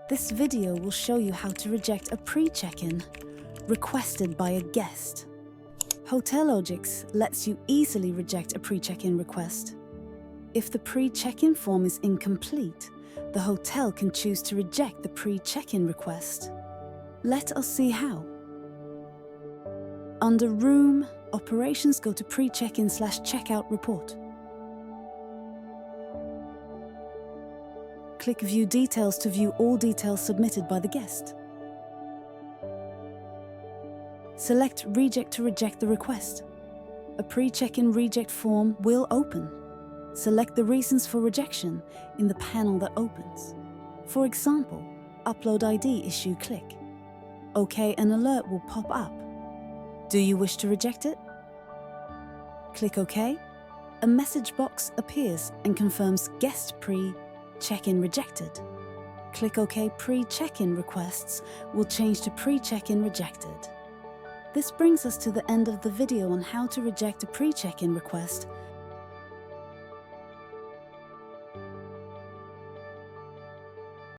This video will show you how to reject a pre-check-in requested by a guest. Hotelogix lets you easily reject a pre-check-in request. If the pre-check-in form is incomplete, the hotel can choose to reject the pre-check-in request. Let us see how. Under Room, Operations, go to Pre-check-in/Checkout Report. Click View Details to view all details submitted by the guest. Select Reject to reject the request. A pre-check-in reject form will open. Select the reasons for rejection in the panel that opens. For example, Upload ID issue, click. OK, an alert will pop up. Do you wish to reject it? Click OK. A message box appears and confirms guest pre-check-in rejected. Click OK. Pre-check-in requests will change to pre-check-in rejected. This brings us to the end of the video on how to reject a pre-check-in request